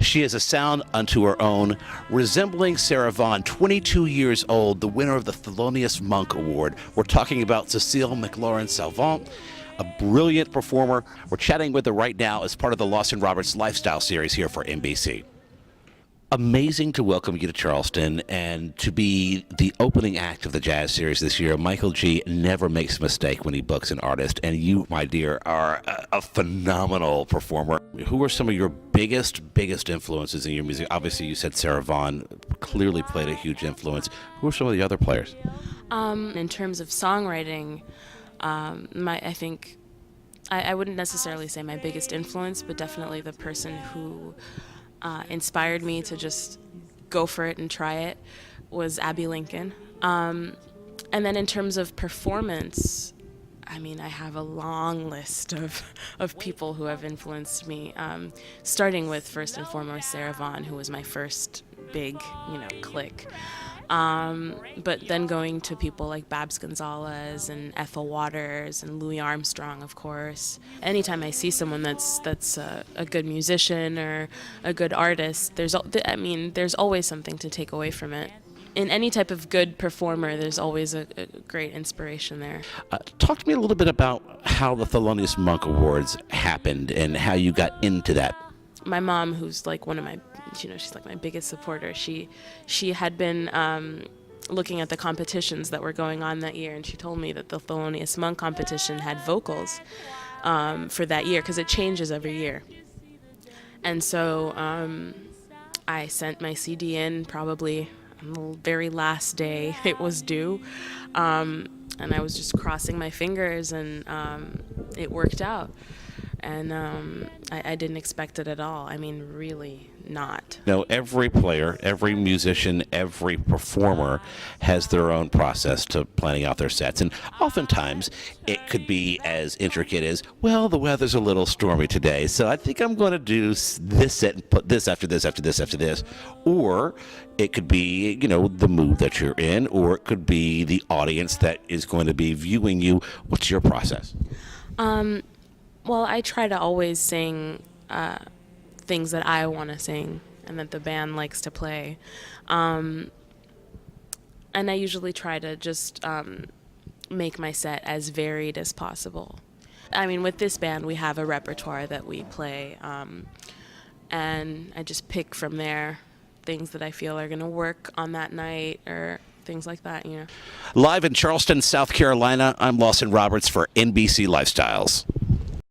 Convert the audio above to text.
She has a sound unto her own, resembling Sarah Vaughan, 22 years old, the winner of the Thelonious Monk Award. We're talking about Cecile McLorin Salvant, a brilliant performer. We're chatting with her right now as part of the Lawson Roberts Lifestyle Series here for NBC. Amazing to welcome you to Charleston and to be the opening act of the Jazz Series this year. Michael G. never makes a mistake when he books an artist, and you, my dear, are a phenomenal performer. Who are some of your biggest influences in your music? Obviously, you said Sarah Vaughan clearly played a huge influence. Who are some of the other players? In terms of songwriting, I think I wouldn't necessarily say my biggest influence, but definitely the person who inspired me to just go for it and try it was Abby Lincoln. And then in terms of performance, I mean, I have a long list of people who have influenced me, starting with first and foremost Sarah Vaughan, who was my first big, click. But then going to people like Babs Gonzalez and Ethel Waters and Louis Armstrong, of course. Anytime I see someone that's a good musician or a good artist, there's always something to take away from it. In any type of good performer, there's always a great inspiration there. Talk to me a little bit about how the Thelonious Monk Awards happened and how you got into that. My mom, who's like one of my, she's like my biggest supporter. She had been looking at the competitions that were going on that year, and she told me that the Thelonious Monk competition had vocals for that year because it changes every year. And so I sent my CD in probably on the very last day it was due, and I was just crossing my fingers, and it worked out. And I didn't expect it at all. I mean, really not. Every player, every musician, every performer has their own process to planning out their sets. And oftentimes it could be as intricate as, well, the weather's a little stormy today, so I think I'm going to do this set and put this after this, after this, after this. Or it could be, the mood that you're in, or it could be the audience that is going to be viewing you. What's your process? Well, I try to always sing things that I want to sing and that the band likes to play. And I usually try to just make my set as varied as possible. I mean, with this band, we have a repertoire that we play, and I just pick from there things that I feel are going to work on that night or things like that, Live in Charleston, South Carolina, I'm Lawson Roberts for NBC Lifestyles.